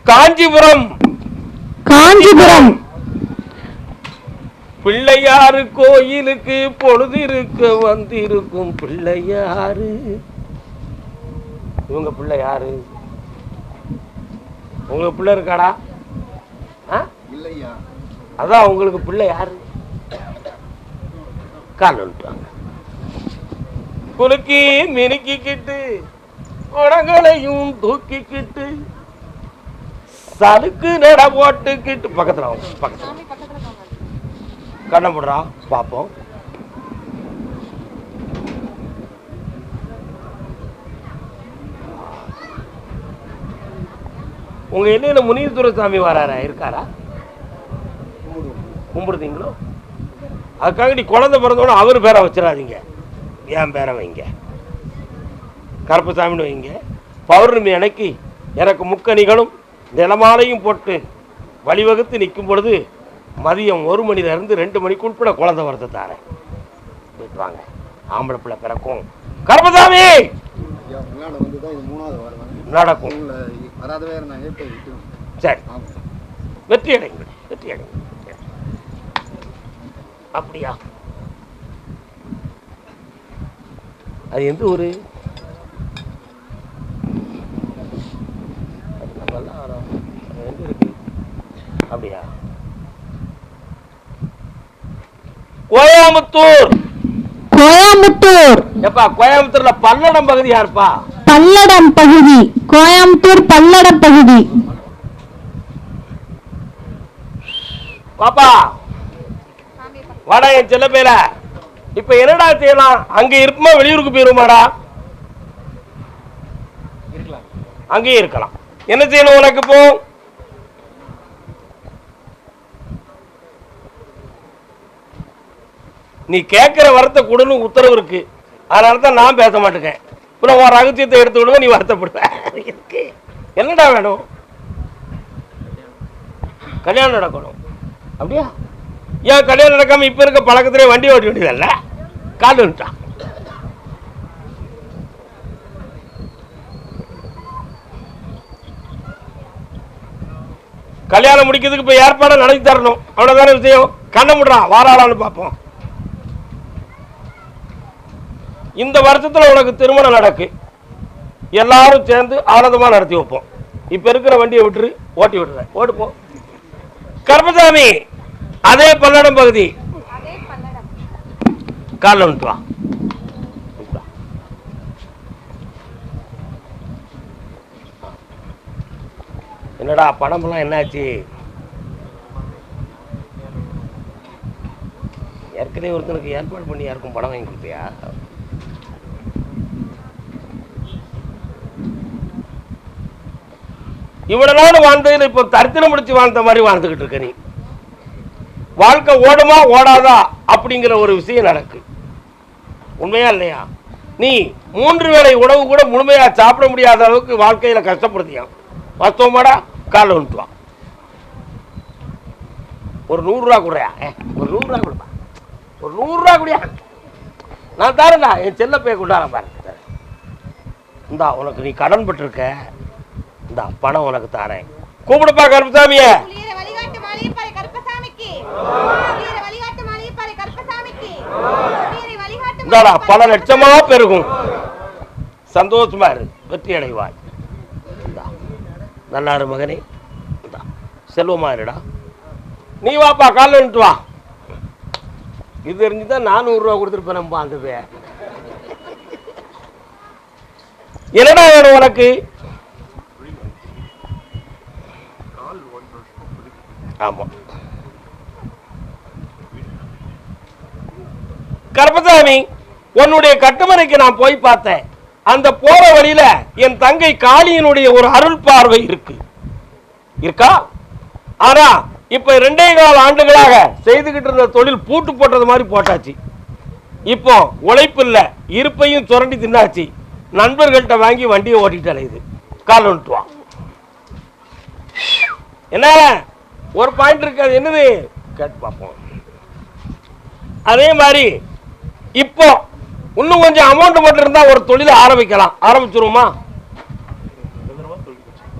காஞ்சிபுரம். காஞ்சிபுரம். பிள்ளையாரு கோயிலுக்கு பொழுதிருக்க வந்திருக்கும் பிள்ளையாரு. இவங்க பிள்ளை யாரு? உங்க பிள்ளை இருக்காடா? அதான் உங்களுக்கு பிள்ளை யாரு? காணுட்டாங்க. குலுக்கி மினுக்கிக்கிட்டு குடங்களையும் தூக்கிக்கிட்டு சலுக்கு நட போட்டுக்கிட்டு பக்கத்துல கண்ண போடுறா பாப்போம். உங்க எல்லையில முனீர்துரை சாமி வராரா? இருக்காரா? கும்பிடுறீங்களோ? அதுக்காக நீ குழந்தை பிறந்தோட அவரு பேரை வச்சிடாதீங்க, என் பேரை வைங்க. கருப்பசாமின்னு வைங்க. பௌர்ணமி அன்னைக்கு எனக்கு முக்கணிகளும் நிலமாலையும் போட்டு வழிவகுத்து நிற்கும் பொழுது மதியம் 1 மணிலேருந்து 2 மணிக்கு உட்பட குழந்தை வரத்தை தாரேன். வாங்க, ஆம்பளை பிள்ளை பிறக்கும். கருப்பசாமி நடக்கும். சரி, வெற்றி அடைங்க, வெற்றி அடைங்க. அப்படியா? அது எந்த ஊரு? அப்படியா? கோயம்புத்தூர். கோயம்புத்தூர். எப்பா கோயம்புத்தூர்ல பல்லடம் பகுதி யாருப்பா? பல்லடம் பகுதி. கோயம்புத்தூர் பல்லடம் பகுதி. பாப்பா வாடா என் செல்ல பேர. இப்ப என்னடா செய்யலாம்? அங்க இருப்போமா வெளியூருக்கு போயிருமாடா? அங்கேயே இருக்கலாம். என்ன செய்யணும் உனக்கு? இப்போ நீ கேட்கிற வரத்தை கொடுன்னு உத்தரவு இருக்கு. அதனால தான் நான் பேச மாட்டேங்க. உன் ரகசியத்தை எடுத்து விடுங்க, நீ வருத்தப்படுவ. என்னடா வேணும்? கல்யாணம் நடக்கணும். அப்படியா? ஏன் கல்யாணம் நடக்காம இப்ப இருக்க பழக்கத்திலே வண்டி ஓட்ட வேண்டியதல்ல? கால் வந்துட்டான். கல்யாணம் முடிக்கிறதுக்கு இப்ப ஏற்பாடு நடத்தி தரணும். அவ்வளவுதான விஷயம். கண்ண முடுறான், வாராளான்னு பார்ப்போம். இந்த வருஷத்துல உனக்கு திருமணம் நடக்கு. எல்லாரும் சேர்ந்து ஆனந்தமா நடத்தி வைப்போம். இப்ப இருக்கிற வண்டியை விட்டுரு, ஓட்டி விட்டுற. ஓடுப்போம். கருப்பசாமி அதே பல்லடம் பகுதி. காலைல வந்துட்டு வா. என்னடா பணமெல்லாம் என்னாச்சு? ஏற்கனவே ஒருத்தனுக்கு ஏற்பாடு பண்ணி யாருக்கும் பணம் வாங்கி கொடுத்தியா? இவ்வளவு நாள் வாழ்ந்ததில் இப்போ தரித்திரம் முடிச்சு வாழ்ந்த மாதிரி வாழ்ந்துகிட்டு இருக்க. நீ வாழ்க்கை ஓடுமா ஓடாதா அப்படிங்கிற ஒரு விஷயம் நடக்கு. உண்மையா இல்லையா? நீ 3 வேளை உணவு கூட முழுமையா சாப்பிட முடியாத அளவுக்கு வாழ்க்கையில கஷ்டப்படுத்தியா? வாஸ்தவமாடா? காலைல வந்துட்டு. ஒரு 100 ரூபா கொடுறியா? ஒரு 100 ரூபா கொடுப்பா. ஒரு 100 ரூபா குடியா? நான் தரேன்டா. என் செல்ல போய் கொண்டாட பாரு. இந்தா உனக்கு நீ கடன் பட்டிருக்க. இந்த பணம் உனக்கு தாரேன். கூப்பிடுப்பா கருப்பசாமிய. இந்தாடா பல லட்சமா பெருகும். சந்தோஷமா இரு, வெற்றி அடைவாய். நல்லா இரு மகனே, செல்வமா இருடா. நீ வாப்பா, காலைல வந்துட்டு வா. இது தெரிஞ்சுதான் 400 ரூபா கொடுத்துருப்பேன். நம்ம அந்த பே என்னடா வேணும் உனக்கு? ஆமா கருப்பசாமி, உன்னுடைய கட்டுமனைக்கு நான் போய் பார்த்தேன். அந்த போற வழியில என் தங்கை காளியினுடைய ஒரு அருள் பார்வை இருக்கா? ஆனா இப்ப 2.25 ஆண்டுகளாக செய்துகிட்டு இருந்த தொழில் பூட்டு போட்டது மாதிரி போட்டாச்சு. இப்போ உழைப்பு இல்ல, இருப்பையும் சுரண்டி தின்னாச்சு. நண்பர்கள்ட்ட வாங்கி வண்டியை ஓட்டிட்டு அலையுது. கால் வந்துட்டு வா. என்ன ஒரு பாயிண்ட் இருக்கு, அது என்னது கேட்டு பார்ப்போம். அதே மாதிரி இப்போ இன்னும் கொஞ்சம் அமௌண்ட் மட்டும் இருந்தா ஒரு தொழிலை ஆரம்பிக்கலாம். ஆரம்பிச்சிருவோமா?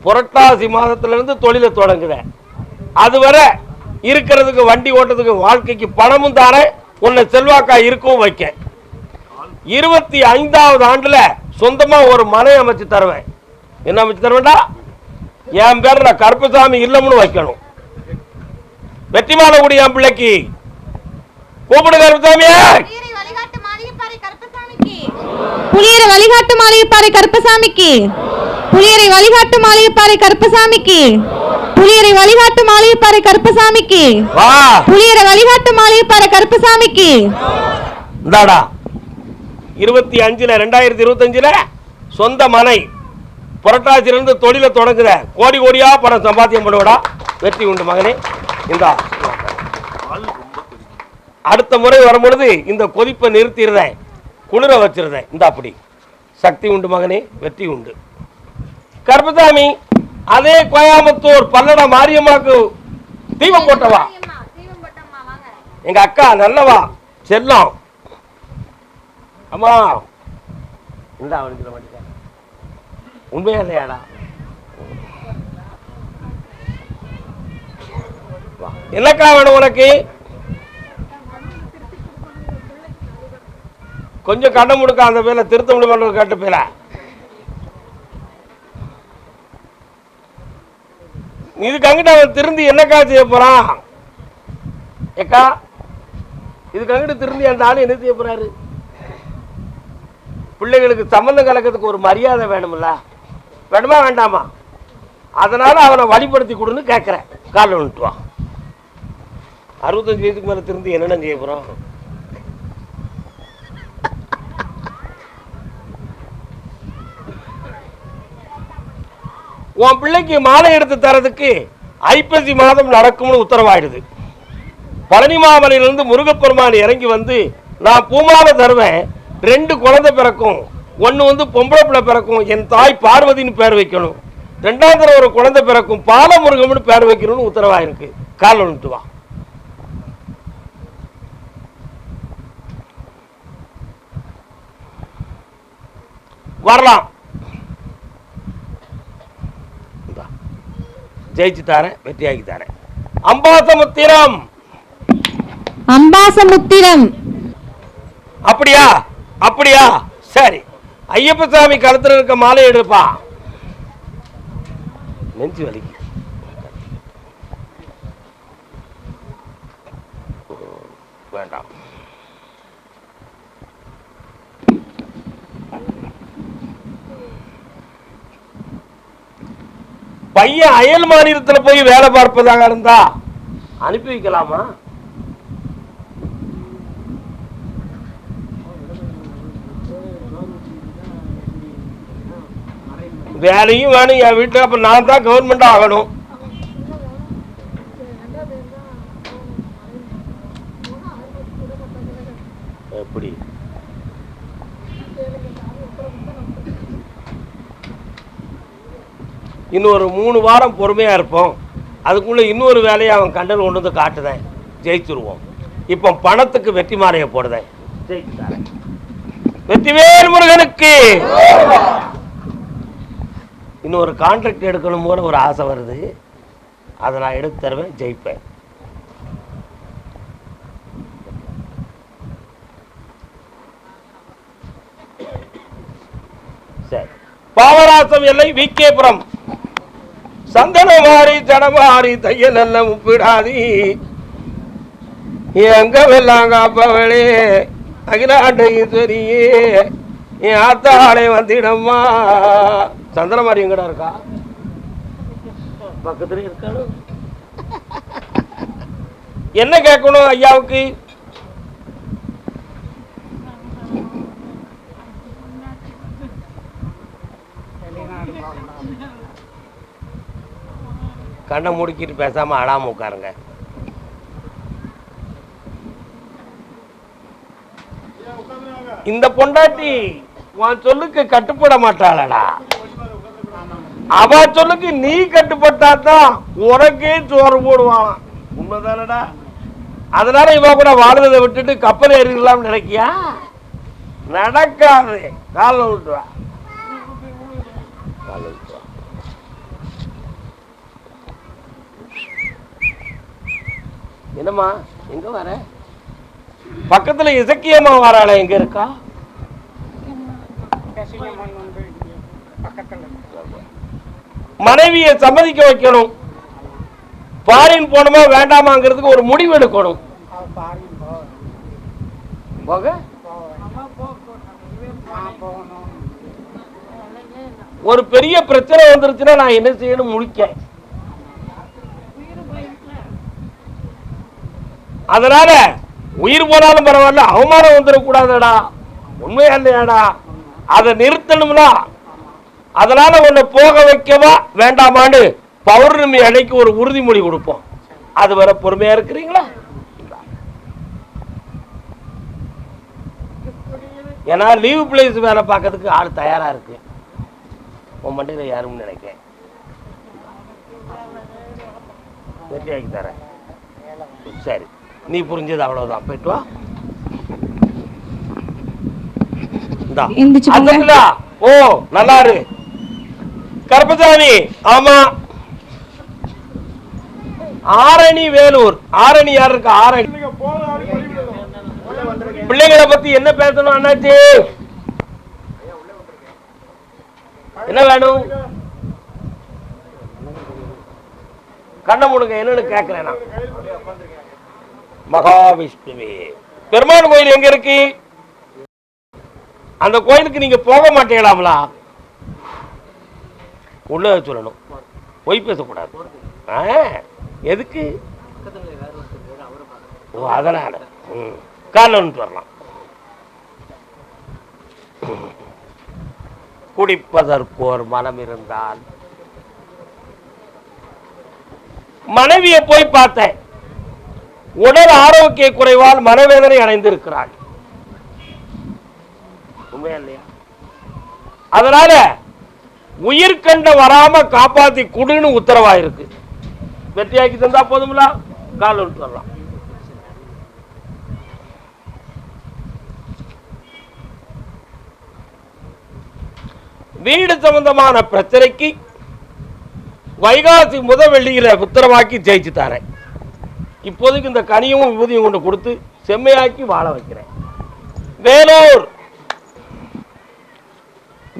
புரட்டாசி மாதத்திலிருந்து தொழிலை தொடங்குறேன். அதுவரை இருக்கிறதுக்கு வண்டி ஓட்டத்துக்கு வாழ்க்கைக்கு பணமும் தானே உன்னை செல்வாக்கா இருக்கவும் வைக்க. 25வது ஆண்டுல சொந்தமா ஒரு மனை அமைச்சு தருவேன். என்ன அமைச்சு தருவேன்டா? என் பேர் கருப்பசாமி இல்லம்னு வைக்கணும். வெற்றிமாலகுடி என் பிள்ளைக்கு கூப்பிடு. கருப்பசாமியே புளியரை வழிகாட்டு மாளிகைப்பாறை கருப்பசாமிக்கு, புளியரை வழிகாட்டு மாளிகைப்பாறை கருப்பசாமிக்கு, புளியரை வழிகாட்டு மாளிகைப்பாறை கருப்பசாமிக்கு, வா. புளியரை வழிகாட்டு மாளிகைப்பாறை கருப்பசாமிக்கு. இந்தாடா 2025ல சொந்த மனை புரட்டாசிலிருந்து தொழிலை தொடங்குற. கோடி கோடியா பணம் சம்பாத்தியம் பண்ணுவடா. வெற்றி உண்டு மகனே. இந்த அடுத்த முறை வரும்பொழுது இந்த கொதிப்பை நிறுத்திடுறேன், குளிர வச்சிருந்தேன். இந்த அப்படி சக்தி உண்டு மகனே, வெற்றி உண்டு. கருப்பசாமி அதே கோயம்புத்தூர் பல்லட மாரியம்மாக்கு தீபம் போட்டவா எங்க அக்கா நல்லவா செல்லம். அம்மா இந்த உண்மையா இல்லையாடா? என்னக்கா வேணும் உனக்கு? கொஞ்சம் கண்ண முடுக்க அந்த பேல திருத்த முடிவு கேட்டு பேல இதுக்கு அங்கிட்ட அவன் திருந்தி என்னக்கா செய்ய போறான்? ஏக்கா இதுக்கு அங்கிட்ட திருந்தி அந்த ஆளு என்ன செய்ய போறாரு? பிள்ளைகளுக்கு சம்பந்தம் கலக்கிறதுக்கு ஒரு மரியாதை வேணும்ல, வேணுமா வேண்டாமா? அதனால அவனை வழிபடுத்தி கொடுன்னு கேட்கிறேன். காலில் விட்டுவான். 65 வயசுக்கு மேல திருந்தி என்னென்ன செய்ய போறோம்? உன் பிள்ளைக்கு மாலை எடுத்து தரதுக்கு ஐப்பசி மாதம் நடக்கும்னு உத்தரவாயிடுது. பழனி மாமலையிலிருந்து முருகப்பெருமான் இறங்கி வந்து நான் பூமாலை தருவேன், 2 குழந்தை பிறக்கும், ஒன்று வந்து பொம்பளை பிள்ளை பிறக்கும், என் தாய் பார்வதினு பேர் வைக்கணும், 2வது ஒரு குழந்தை பிறக்கும், பாலமுருகம்னு பேர் வைக்கணும்னு உத்தரவாயிருக்கு. கால் வந்துட்டு வா. வரலாம். ஜெயிச்சு தாரேன், வெற்றியாக்கி தாரேன். அம்பாசமுத்திரம். அம்பாசமுத்திரம். அப்படியா? அப்படியா? சரி. ஐயப்ப சாமி கழுத்துல இருக்க மாலை எடுப்பா. நெஞ்சு வலிக்கு. வேண்டாம். பையன் அயல் மாநிலத்தில் போய் வேலை பார்ப்பதாக இருந்தா அனுப்பி வைக்கலாமா? வேலையும் வேணும் என் வீட்டுல. அப்ப நான் தான் கவர்மெண்ட் ஆகணும். எப்படி? இன்னொரு 3 வாரம் பொறுமையா இருப்போம். அதுக்குள்ள இன்னொரு வேலையை அவன் கண்டல் கொண்டு வந்து காட்டுதேன், ஜெயிச்சிருவோம். இப்போ பணத்துக்கு வெற்றி மாலையை போடுதேன், ஜெயிச்சுட்டாரேன். வெற்றிவேல் முருகனுக்கு. இன்னொரு கான்ட்ராக்ட் எடுக்கணும் போல ஒரு ஆசை வருது. அதை நான் எடுத்து தருவேன், ஜெயிப்பேன். சரி. பாவராசம் எல்லை விகேபுரம். சந்தன மாறி ஜடமாறி தையல் நல்ல முப்பிடாதி எங்க வெல்லாம் காப்பவளே அகிலாண்ட ஈஸ்வரியே என் ஆத்தாளே வந்திடம்மா. சந்தன மாறி எங்கடா இருக்கா? பக்கத்துல இருக்கானு. என்ன கேட்கணும் ஐயாவுக்கு? கண்ணை முடிக்கிட்டு பேசாம அடாம உட்காருங்க. இந்த பொண்டாட்டி உன் சொல்லுக்கு கட்டுப்பட மாட்டாளடா. அவ சொல்லுக்கு நீ கட்டுப்பட்டாதான் உனக்கே சோறு போடுவான். உண்மைதானடா? அதனால இவ கூட வாழ்வதை விட்டுட்டு கப்பல் ஏறிடலாம் நினைக்கியா? நடக்காது. கால விட்டுவா. என்னம்மா எங்க வர? பக்கத்துல இசக்கியம்மா வராள, எங்க இருக்கா? மனைவியை சம்மதிக்க வைக்கணும். ஃபாரின் போனோமா வேண்டாமாங்கிறதுக்கு ஒரு முடிவு எடுக்கணும். போக ஒரு பெரிய பிரச்சனை வந்துருச்சுன்னா நான் என்ன செய்யணும்? முடிக்க. அதனால உயிர் போனாலும் பரவாயில்ல, அவமானம் வந்துடக்கூடாதுடா. உண்மையா இல்லையாடா? அதை நிறுத்தணும்னா அதனால உன்னை போக வைக்கவா வேண்டாமான்னு பௌர்ணமி அன்னைக்கு ஒரு உறுதிமொழி கொடுப்போம். அது வர பொறுமையா இருக்கிறீங்களா? ஏன்னா லீவ் பிளேஸ் வேலை பார்க்கறதுக்கு ஆள் தயாரா இருக்கு. உன் மண்டியில யாருன்னு நினைக்கிறேன். வெட்டியாக்கி தரேன். சரி, நீ புரிஞ்சது அவ்வளவுதான். போயிட்டு வா. ஓ நல்லா இரு கருப்பசாமி. ஆமா, ஆரணி வேலூர். ஆரணி யார் இருக்கா? ஆரணி பிள்ளைகளை பத்தி என்ன பேசணும் அண்ணாச்சி? என்ன வேணும்? கண்ண முடுங்க, என்னன்னு கேட்கிறேன் நான். மகாவிஷ்ணுவே பெருமான் கோயில் எங்க இருக்கு? அந்த கோயிலுக்கு நீங்க போக மாட்டீங்களாம்லா? உள்ள சொல்லணும், பொய் பேசக்கூடாது. எதுக்கு? ஓ அதனால காரணம் வரலாம். குடிப்பதற்கு ஒரு மனம் இருந்தால். மனைவியை போய் பார்த்தேன். உடல் ஆரோக்கிய குறைவால் மனவேதனை அடைந்திருக்கிறாள். உண்மையா இல்லையா? அதனால உயிர்கண்ட வராம காப்பாத்தி குடுன்னு உத்தரவாயிருக்கு. வெற்றியாக்கி தந்தா போதுங்களா? கால் விட்டு வரலாம். வீடு சம்பந்தமான பிரச்சனைக்கு வைகாசி முதல் வெள்ளியில உத்தரவாக்கி ஜெயிச்சு தரேன். இப்போதைக்கு இந்த கனியும் விபூதியும் கொண்டு கொடுத்து செம்மையாக்கி வாழ வைக்கிறேன். வேலூர்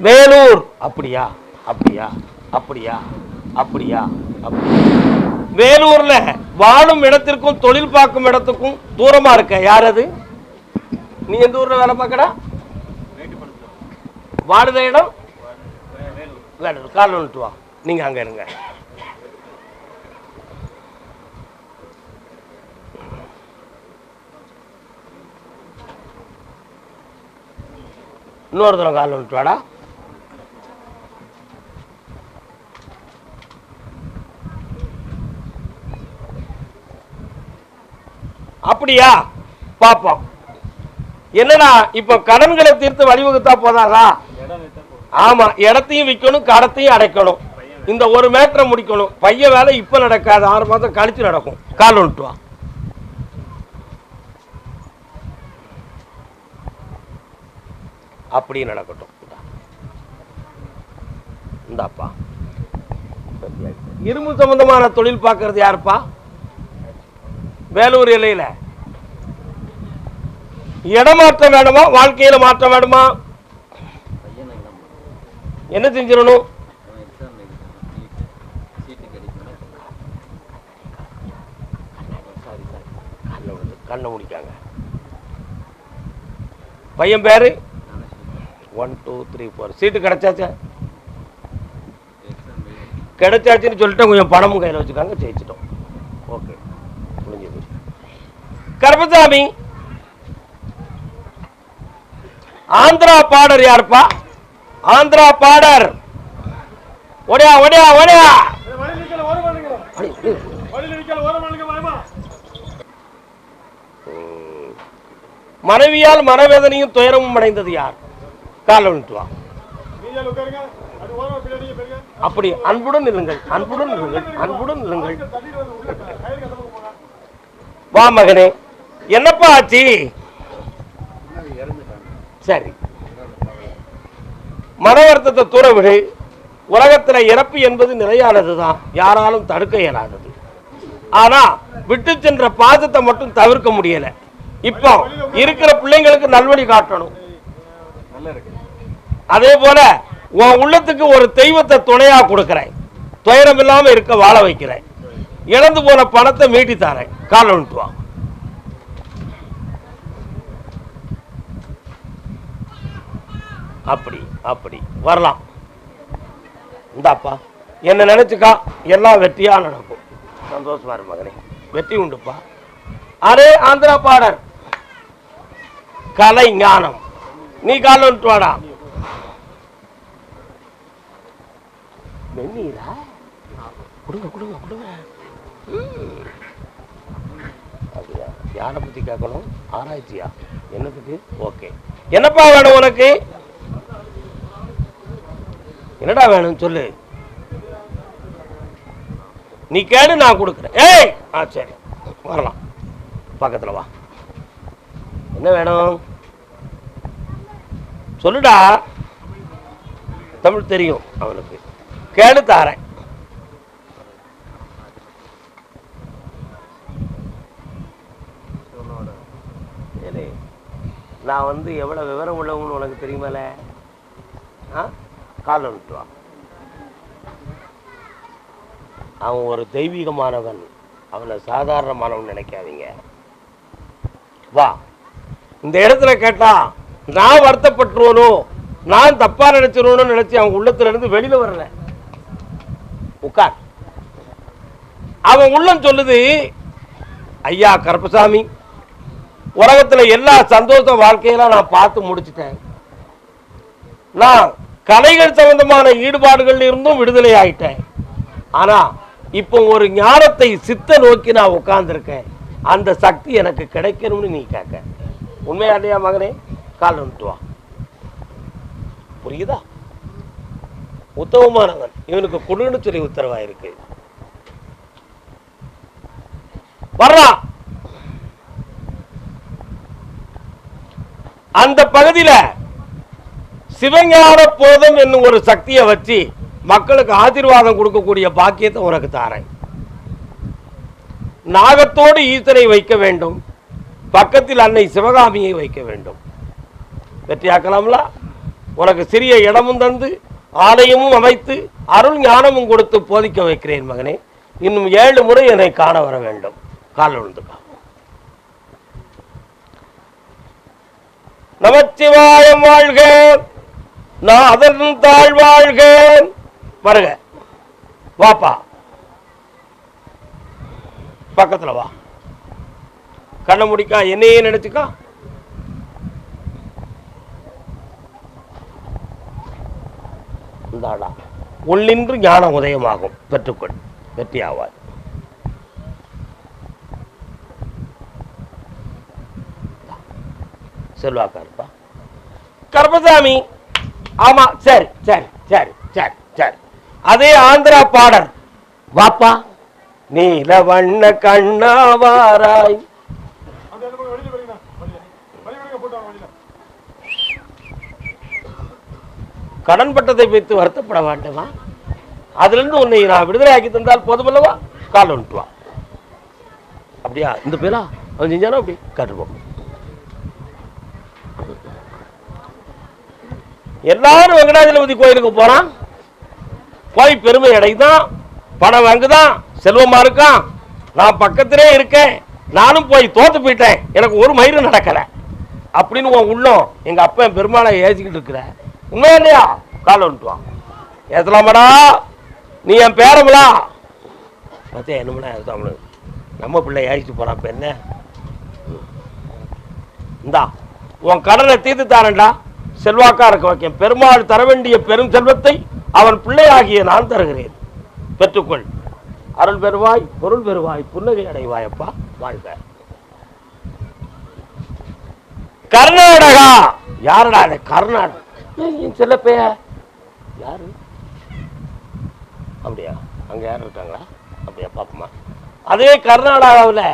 வேலூர். அப்படியா அப்படியா அப்படியா அப்படியா அப்படியா? வேலூர்ல வாழும் இடத்திற்கும் தொழில் பார்க்கும் இடத்துக்கும் தூரமா இருக்க. யார் அது? நீ எந்த ஊர்ல வேலை பார்க்கடா? வாழுத இடம் வேலூர். கால் வந்துட்டு வா, நீங்க அங்க இருங்க. இன்னொரு தரம் கால் வந்துட்டு வாடா. அப்படியா? பாப்போம். என்னடா இப்ப கடன்களை தீர்த்து வழிவகுத்தா போதாதா? ஆமா, இடத்தையும் விற்கணும், கடத்தையும் அடைக்கணும். இந்த ஒரு மேட்டரை முடிக்கணும். பைய வேலை இப்ப நடக்காது, 6 மாதம் கழிச்சு நடக்கும். கால் வந்துட்டு வா. அப்படி நடக்கட்டும். இந்தாப்பா. இரும்பு சம்பந்தமான தொழில் பார்க்கறது யாருப்பா? வேலூர் எல்லையில. இடமாற்றம் வேணுமா? வாழ்க்கையில மாற்றம் வேணுமா? என்ன செஞ்சிடணும்? கண்ணை முடிக்காங்க. பையன் பேரு 1 2 3 4. சீட்டு கிடைச்சாச்சா? கிடைச்சாச்சுன்னு சொல்லிட்டு கொஞ்சம் பணமும் கையில் வச்சுக்காங்க. ஜெயிச்சிட்டோம். ஓகே, முடிஞ்சது. கருப்பசாமி, ஆந்திரா பாடர் யாருப்பா? ஆந்திரா பாடர். ஓடியா ஓடியா ஓடியா. மனைவியால் மனவேதனையும் துயரமும் அடைந்தது யார்? கால விட்டு வா. அப்படி அன்புடன் இருங்கள், அன்புடன் இருங்கள், அன்புடன் இருங்கள். வா மகனே. என்னப்பா ஆச்சு? சரி, மன வருத்தத்தை தூர விடு. உலகத்துல இறப்பு என்பது நிலையானதுதான், யாராலும் தடுக்க இயலாதது. ஆனா விட்டு சென்ற பாசத்தை மட்டும் தவிர்க்க முடியல. இப்போ இருக்கிற பிள்ளைங்களுக்கு நல்வழி காட்டணும். அதே போல உன் உள்ளத்துக்கு ஒரு தெய்வத்தை துணையா கொடுக்கிறேன். துயரம் இல்லாம இருக்க வாழ வைக்கிறேன். இழந்து போன பணத்தை மீட்டி தாரேன். கால விட்டு வா. அப்படி அப்படி வரலாம். இந்தாப்பா என்ன நினைச்சுக்கா, எல்லாம் வெற்றியா நடக்கும். சந்தோஷமா இரு மகனே, வெற்றி உண்டுப்பா. அரே ஆந்திரா பாடர் கலை ஞானம், நீ கால விட்டு வாடா. வெந்நீரா? கொடுங்க கொடுங்க கொடுங்க. அப்படியா? யாரை பத்தி கேட்கணும்? ஆராய்ச்சியா? என்ன பத்தி? ஓகே. என்னப்பா வேணும் உனக்கு? என்னடா வேணும் சொல்லு. நீ கேடு, நான் கொடுக்குறேன். ஏய் சரி வரலாம், பக்கத்துல வா. என்ன வேணும் சொல்லுடா. தமிழ் தெரியும் அவனுக்கு. கேடு தாரேன். நான் வந்து எவ்வளவு விவரம் உள்ளவங்கன்னு உனக்கு தெரியுமால? கால விட்டு வா. அவன் ஒரு தெய்வீகமானவன், அவனை சாதாரணமானவன் நினைக்காதீங்க. வா. இந்த இடத்துல கேட்டா நான் வருத்தப்பட்டுருவனோ, நான் தப்பா நினைச்சிருவனோ நினைச்சு அவன் உள்ளத்துல இருந்து வெளியில வரல. உட்கார். அவன் உள்ளம் சொல்லுது, ஐயா கருப்பசாமி, உலகத்துல எல்லா சந்தோஷ வாழ்க்கையெல்லாம் நான் பார்த்து முடிச்சுட்டேன். நான் கலைகள் சம்பந்தமான ஈடுபாடுகள் இருந்தும் விடுதலை ஆயிட்டேன். ஆனா இப்போ ஒரு ஞானத்தை சித்த நோக்கி நான் உட்கார்ந்துருக்கேன். அந்த சக்தி எனக்கு கிடைக்கணும்னு நீ கேட்க. உண்மையாலையா மகனே? கால் வந்துட்டு வா. புரியுதா? உத்தமமானவன், இவனுக்கு கொடுன்னு சொல்லி உத்தரவாயிருக்கு. வர்றான். அந்த பகுதியில சிவஞான போதம் என்னும் ஒரு சக்தியை வச்சு மக்களுக்கு ஆசீர்வாதம் கொடுக்கக்கூடிய பாக்கியத்தை உனக்கு தாரேன். நாகத்தோடு ஈசனை வைக்க வேண்டும், பக்கத்தில் அன்னை சிவகாமியை வைக்க வேண்டும். வெற்றியாக்கலாம்ல? உனக்கு சிறிய இடமும் தந்து ஆலயமும் அமைத்து அருள் ஞானமும் கொடுத்து போதிக்க வைக்கிறேன் மகனே. இன்னும் 7 முறை என்னை காண வர வேண்டும். கால் விழுந்துக்கா. நமச்சிவாயம் வாழ்க, நாதன் தாழ்வாழ்க. வருக. வாப்பா, பக்கத்துல வா. கண்ண முடிக்கா, என்னையே நினைச்சுக்கா. இந்தாடா, உள்ளின்று ஞான உதயமாகும். பெற்றுக்கொள், வெற்றி ஆவார். செல்வாக்கா இருப்பா. கருப்பசாமி. ஆமா, சரி சரி சரி சரி சரி. அதே ஆந்திரா பாடல். வாப்பா. நீல வண்ண கண்ணாவாராய். கடன் பட்டத்தை வைத்து வருத்தப்பட வேண்டுமா? அதுல இருந்து உன்னை நான் விடுதலை ஆக்கி தந்தால் போதுமல்லவா? கால் வந்துட்டு வா. அப்படியா? இந்த பேரா அவன் செஞ்சானோ அப்படி காட்டுப்போம். எல்லாரும் வெங்கடாஜலபதி கோயிலுக்கு போறான், போய் பெருமை அடைதான், பணம் வாங்குதான், செல்வமா இருக்கான். நான் பக்கத்திலே இருக்கேன், நானும் போய் தோத்து போயிட்டேன், எனக்கு ஒரு மயிரும் நடக்கல அப்படின்னு உன் உள்ளம் எங்க அப்பா பெருமாளை ஏசிக்கிட்டு இருக்கிற. உண்மையா இல்லையா? கால வந்துட்டுவான். ஏத்தலாமடா, நீ என் பேரங்களா பார்த்தே என்னமுடா நம்ம பிள்ளை ஏசிட்டு போறான். இப்ப என்ன? இந்தா உன் கடனை தீர்த்து தானண்டா, செல்வாக்கா இருக்க வைக்க. பெருமாள் தர வேண்டிய பெரும் செல்வத்தை அவன் பிள்ளையாகிய நான் தருகிறேன். பெற்றுக்கொள். அருள் பெறுவாய், பொருள் பெறுவாய், புன்னகை அடைவாயப்பா. வாழ்க. கர்நாடகா. யாரடா? கர்நாடகா செல்ல பெயர் யாரு? அப்படியா? அங்க யாரும் இருக்காங்களா? அப்படியா? பாப்பமா. அதே கர்நாடகாவில்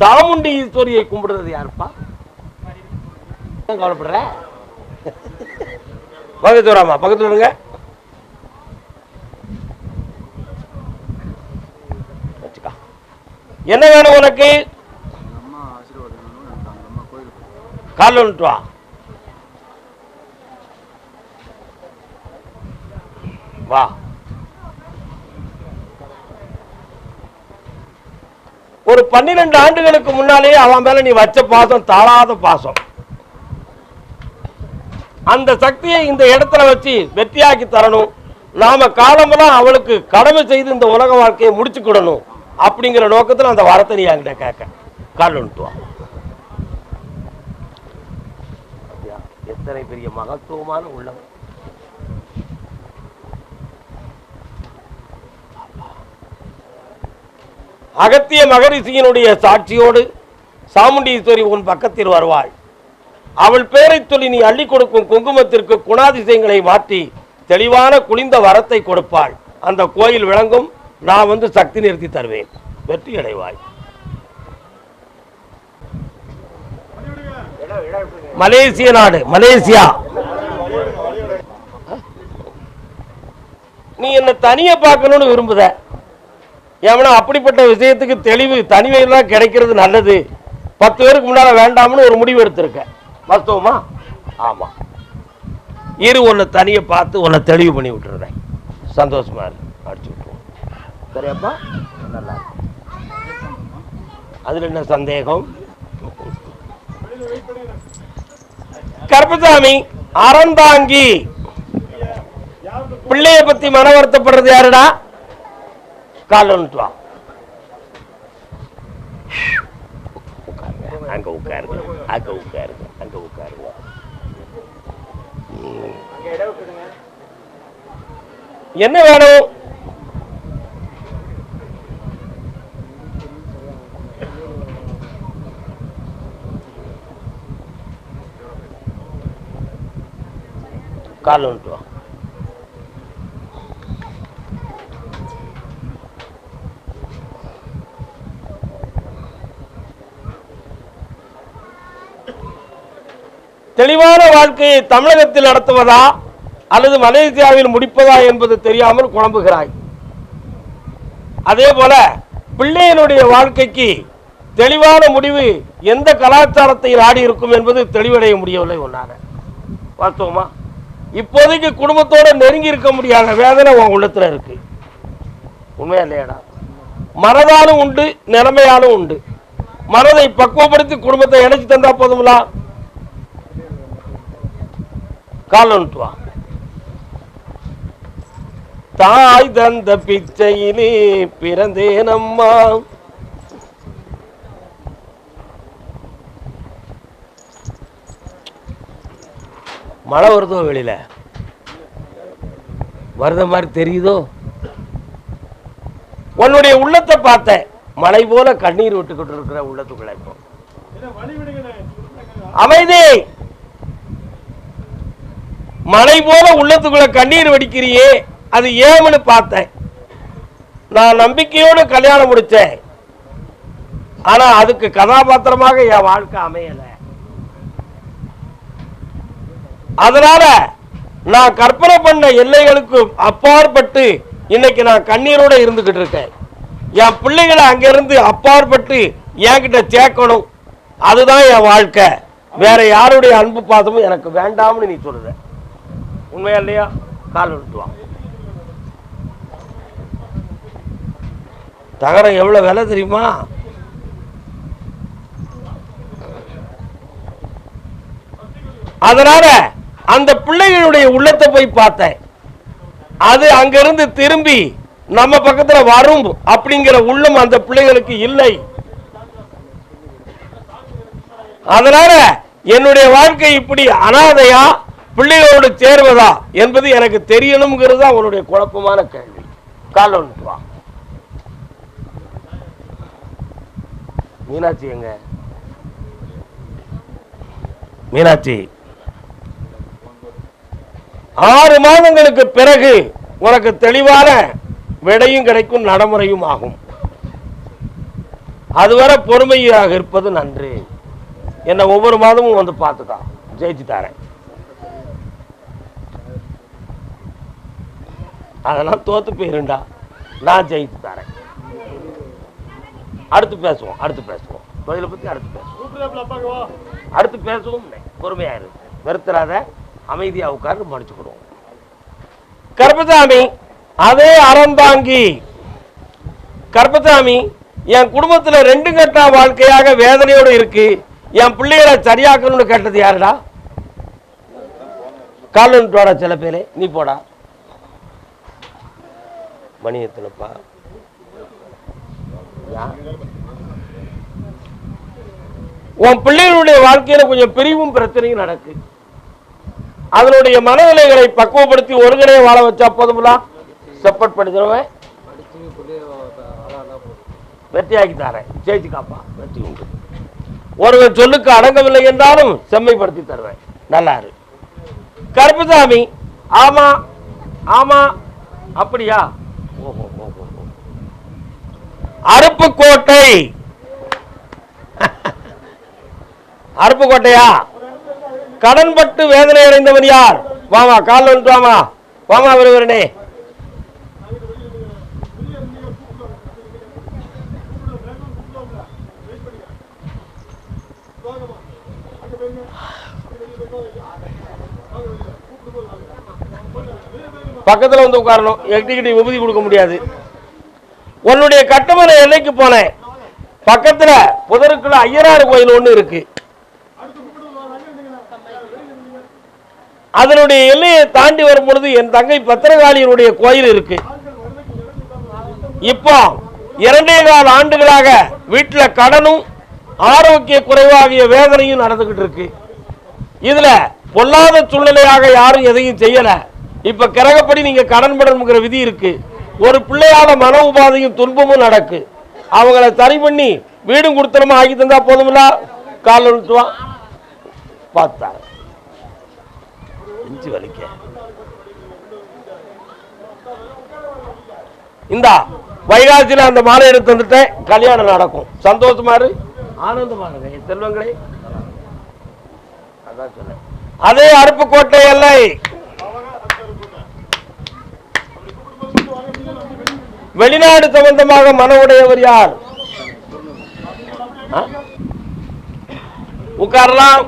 சாமுண்டி ஈஸ்வரியை கும்பிடுறது யாருப்பா? கவலைப்படுற? பக்கத்து வராமா, பக்கத்துல இருங்க. வச்சுக்கா. என்ன வேணும் உனக்கு? கால் வந்துட்டு வா. வா. ஒரு 12 ஆண்டுகளுக்கு முன்னாலேயே அவன் மேல நீ வச்ச பாசம் தாளாத பாசம். அந்த சக்தியை இந்த இடத்துல வச்சு வெற்றியாக்கி தரணும். நாம காலமெல்லாம் அவளுக்கு கடமை செய்து இந்த உலக வாழ்க்கையை முடிச்சுக்கிடணும் அப்படிங்கிற நோக்கத்தில் அந்த வாரத்தை நீ என்கிட்ட கேட்க. கால் வந்துட்டு வா. எத்தனை பெரிய மகத்துவமான உள்ளம். அகத்திய மகரிஷியினுடைய சாட்சியோடு சாமுண்டீஸ்வரி உன் பக்கத்தில் வருவாள். அவள் பேரை சொல்லி நீ அள்ளி கொடுக்கும் குங்குமத்திற்கு குணாதிசயங்களை மாற்றி தெளிவான குளிந்த வரத்தை கொடுப்பாள். அந்த கோயில் விளங்கும். நான் வந்து சக்தி நிறுத்தி தருவேன். வெற்றி அடைவாய். மலேசிய நாடு, மலேசியா. நீ என்ன தனியா பார்க்கணும்னு விரும்புத. ஏன்னா அப்படிப்பட்ட விஷயத்துக்கு தெளிவு தனிமையில் கிடைக்கிறது நல்லது. 10 பேருக்கு முன்னால வேண்டாம்னு ஒரு முடிவு எடுத்திருக்க. வாஸ்தவமா? ஆமா. இரு உன்னை தனியை பார்த்து உன்னை தெளிவு பண்ணி விட்டுறேன். சந்தோஷமா இருக்கு. அடிச்சு விட்டுருவோம். சரியாப்பா? நல்லா அதுல என்ன சந்தேகம்? கருப்பசாமி அறந்தாங்கி பிள்ளைய பத்தி மன வருத்தப்படுறது யாருடா? கால் வந்துட்டு வா. அங்க உட்காருங்க, அங்க உட்காருங்க, அங்க உட்காருங்க. என்ன வேணும்? கால் வந்துட்டு வா. தெளிவான வாழ்க்கையை தமிழகத்தில் நடத்துவதா அல்லது மலேசியாவில் முடிப்பதா என்பது தெரியாமல் குழம்புகிறாய். அதே போல பிள்ளையினுடைய வாழ்க்கைக்கு தெளிவான முடிவு எந்த கலாச்சாரத்தை நாடி இருக்கும் என்பது தெளிவடைய முடியவில்லை உன்னால. வாஸ்தவமா? இப்போதைக்கு குடும்பத்தோட நெருங்கி இருக்க முடியாத வேதனை உன் உள்ளத்துல இருக்கு. உண்மையா இல்லையாடா? மனதாலும் உண்டு, நிலைமையாலும் உண்டு. மனதை பக்குவப்படுத்தி குடும்பத்தை இணைச்சு தந்தா போதுங்களா? கால் வந்துட்டு வா. தாய் தந்த பிச்சையிலே பிறந்தேனம்மா. மழை வருதோ? வெளியில வருத மாதிரி தெரியுதோ? உன்னுடைய உள்ளத்தை பார்த்த மழை போல கண்ணீர் விட்டுக்கிட்டு இருக்கிற உள்ளத்துக்குள்ள இப்போ அமைதி. மழை போல உள்ளத்துக்குள்ள கண்ணீர் வடிக்கிறியே, அது ஏன்னு பார்த்தேன். நான் நம்பிக்கையோடு கல்யாணம் முடிச்சேன். ஆனா அதுக்கு கதாபாத்திரமாக என் வாழ்க்கை அமையல. அதனால நான் கற்பனை பண்ண எல்லைகளுக்கு அப்பாற்பட்டு இன்னைக்கு நான் கண்ணீரோட இருந்துகிட்டு இருக்கேன். என் பிள்ளைகளை அங்கிருந்து அப்பாற்பட்டு என்கிட்ட சேர்க்கணும். அதுதான் என் வாழ்க்கை. வேற யாருடைய அன்பு பாசமும் எனக்கு வேண்டாம்னு நீ சொல்லுத. உண்மையா இல்லையா? கால் விட்டுவான். தகரம் எவ்வளவு விலை தெரியுமா? அதனால அந்த பிள்ளைகளுடைய உள்ளத்தை போய் பார்த்தேன். அது அங்கிருந்து திரும்பி நம்ம பக்கத்துல வரும் அப்படிங்கிற உள்ளம் அந்த பிள்ளைகளுக்கு இல்லை. அதனால என்னுடைய வாழ்க்கை இப்படி அனாதையா பிள்ளைகளோடு சேர்வதா என்பது எனக்கு தெரியணுங்கிறது அவனுடைய குழப்பமான கேள்வி. கால் வந்துட்டு வா. மீனாட்சி எங்க? மீனாட்சி 6 மாதங்களுக்கு பிறகு உனக்கு தெளிவான விடையும் கிடைக்கும், நடைமுறையும் ஆகும். அதுவரை பொறுமையாக இருப்பது நன்று. என்ன ஒவ்வொரு மாதமும் வந்து பார்த்துக்கா, ஜெயிச்சு தரேன். அதெல்லாம் தோத்து போயிருண்டா, நான் ஜெயித்து தரேன். அடுத்து பேசுவோம் தொழிலை பத்தி அடுத்து பேசுவோம். அடுத்து பேசுவோம். பொறுமையா இருக்கு, வெறுத்துறாத, அமைதியா உட்கார்ந்து முடிச்சுக்கிடுவோம். கருப்பசாமி அதே அறந்தாங்கி. கருப்பசாமி என் குடும்பத்துல 2 கட்ட வாழ்க்கையாக வேதனையோடு இருக்கு, என் பிள்ளைகளை சரியாக்கணும்னு கேட்டது யாருடா? காலன் போடா, சில பேரு நீ போடா. மணி எத்தனைப்பா? உன் பிள்ளைகளுடைய வாழ்க்கையில கொஞ்சம் பிரிவும் பிரச்சனையும் நடக்கு. அதனுடைய மனநிலைகளை பக்குவப்படுத்தி ஒருங்கிணைய வாழ வச்சா போதும்ல. சப்போர்ட் பண்ணிடுவேன், வெற்றியாக்கி தரேன். ஜெயிச்சு காப்பா, வெற்றி உண்டு. ஒருவர் சொல்லுக்கு அடங்கவில்லை என்றாலும் செம்மைப்படுத்தி தருவேன். நல்லா இரு கருப்பசாமி. ஆமா ஆமா, அப்படியா? ஓஹோ ஓஹோ. அருப்புக்கோட்டை. அருப்புக்கோட்டையா? கடன்பட்டு வேதனை அடைந்தவன் யார்? வாமா, கால் வந்து வாமா, வாமா விருவரனே. பக்கத்துல வந்து உட்காரணும், எக்டிகிட்டி விபதி கொடுக்க முடியாது. உன்னுடைய கட்டமனை எல்லைக்கு போனேன். பக்கத்துல புதருக்குள்ள ஐயனார் கோயில் ஒண்ணு இருக்கு. அதனுடைய எல்லையை தாண்டி வரும் பொழுது என் தங்கை பத்திரகாளியினுடைய கோயில் இருக்கு. இப்போ 2.25 ஆண்டுகளாக வீட்டுல கடனும் ஆரோக்கிய குறைவாகிய வேதனையும் நடந்துகிட்டு இருக்கு. இதுல பொல்லாத சூழ்நிலையாக யாரும் எதையும் செய்யல. இப்ப கிரகப்படி நீங்க கடன் படணுங்கிற விதி இருக்கு. ஒரு பிள்ளையால மன உபாதையும் துன்பமும் நடக்கு. அவங்கள சரி பண்ணி வீடும் கொடுத்தனமா ஆகி தந்தா போதும்ல. கால் விட்டுவான் பார்த்தா இஞ்சி வலிக்க. இந்தா வைகாசியில அந்த மாலை எடுத்து வந்துட்டேன். கல்யாணம் நடக்கும். சந்தோஷமா இரு, ஆனந்தமா இருங்க செல்வங்களே. அதான் சொன்னேன். அதே அருப்புக்கோட்டை எல்லை. வெளிநாடு சம்பந்தமாக மன உடையவர் யார்? உட்காரலாம்.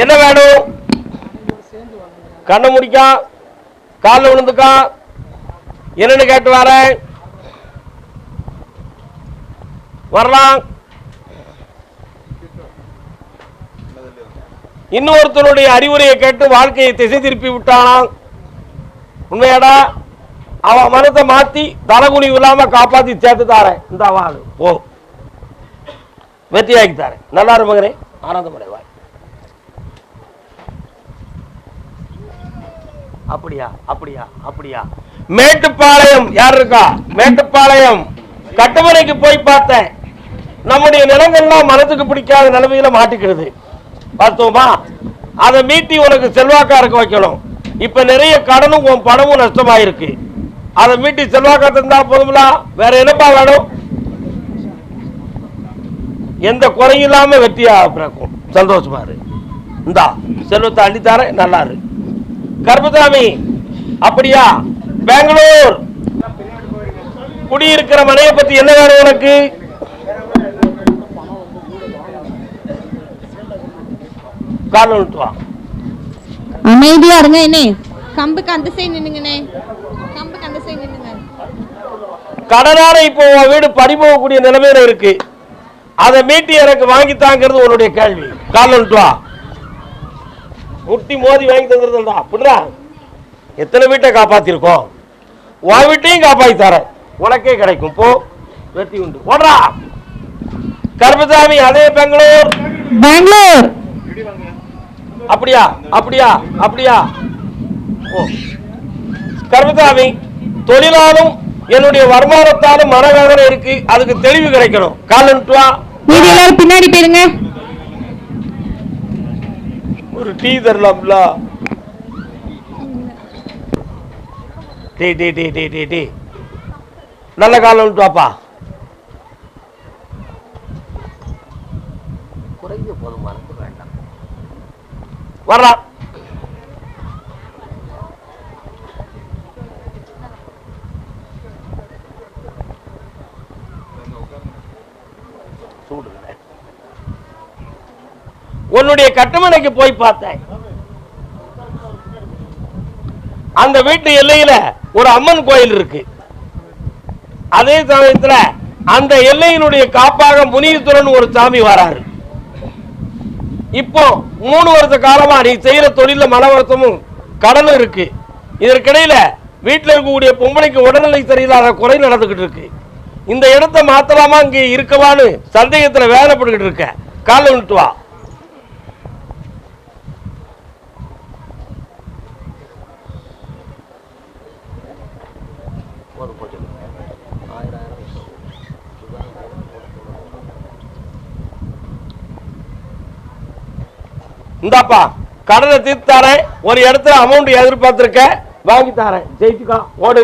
என்ன வேணும்? கண்ணை முடிக்கா, காலில் விழுந்துக்கா, என்னன்னு கேட்டு வரலாம். இன்னொருத்தருடைய அறிவுரையை கேட்டு வாழ்க்கையை திசை திருப்பி விட்டானாம். உண்மையாடா? அவன் மனத்தை மாத்தி தலைகுனி இல்லாம காப்பாத்தி சேர்த்து தாரேன். இந்த வாழ் போ, வெற்றியாக்கி தாரேன். நல்லா இரு மகனே, ஆனந்தமடைவாய். அப்படியா அப்படியா அப்படியா? மேட்டுப்பாளையம் யார் இருக்கா? மேட்டுப்பாளையம் கட்டுமனைக்கு போய் பார்த்தேன். நம்முடைய நிலங்கள்லாம் மனசுக்கு பிடிக்காத நிலைமையில மாட்டிக்கிறது. பார்த்தோமா? அதை மீட்டி உனக்கு செல்வாக்கா இருக்க வைக்கணும். இப்ப நிறைய கடனும் உன் பணமும் நஷ்டமாயிருக்கு. அதை மீட்டி செல்வாக்கா தந்தா போதும்ல. வேற என்னப்பா வேணும்? எந்த குறையும் இல்லாம வெற்றியா பிறக்கும். சந்தோஷமா இரு. இந்தா செல்வத்தை அள்ளித்தார. நல்லா இரு கருப்பசாமி. அப்படியா? பெங்களூர் குடியிருக்கிற மனையை பத்தி என்ன வேணும் உனக்கு? கால் விட்டுவா. அமைதியா இருங்க. என்ன கம்புக்கு அந்த சைடு நின்னுங்கண்ணே, கம்புக்கு அந்த சைடு நின்னுங்க. கடனால இப்போ உன் வீடு பறிபோகக்கூடிய நிலைமையில இருக்கு. அதை மீட்டி எனக்கு வாங்கித்தாங்கிறது உன்னுடைய கேள்வி. கால் விட்டுவா. முட்டி மோதி வாங்கி தந்துருந்தா அப்படின்னா எத்தனை வீட்டை காப்பாத்திருக்கோம். உன் வீட்டையும் காப்பாத்தி தர உனக்கே கிடைக்கும். போ, வெற்றி உண்டு. ஓடுறா கருப்பசாமி. அதே பெங்களூர். பெங்களூர். அப்படியா அப்படியா அப்படியா? ஓ கருப்பசாமி, தொழிலாலும் என்னுடைய வருமானத்தாலும் மனவேதனை இருக்கு. அதுக்கு தெளிவு கிடைக்கணும். கால் விட்டுவா. மீதி எல்லாரும் பின்னாடி போயிருங்க. ஒரு டீ தரலாம்ல? Tea tea tea tea tea tea. நல்ல காலம் விட்டுவாப்பா. குறைஞ்ச போதும், மறந்து வேண்டாம். வரலாம். உன்னுடைய கட்டுமனைக்கு போய் பார்த்தேன். அந்த வீட்டு எல்லையில ஒரு அம்மன் கோயில் இருக்கு. அதே சமயத்துல அந்த எல்லையினுடைய காப்பாக முனீஸ்வரன் ஒரு சாமி வராரு. இப்போ 3 வருஷ காலமா நீ செய்யற தொழில மன வருத்தமும் கடனும் இருக்கு. இதற்கிடையில வீட்டில் இருக்கக்கூடிய பொம்பளைக்கு உடல்நிலை சரியில்லாத குறை நடந்துகிட்டு இருக்கு. இந்த இடத்தை மாத்தலாமா இங்க இருக்கவான்னு சந்தேகத்துல வேலைப்பட்டுக்கிட்டு இருக்க. காலை விட்டு வா. இந்தாப்பா கடனை தீர்த்து தரேன். ஒரு இடத்துல அமௌண்ட் எதிர்பார்த்திருக்க, வாங்கி தரேன். ஜெயிச்சுக்கா, ஓடு.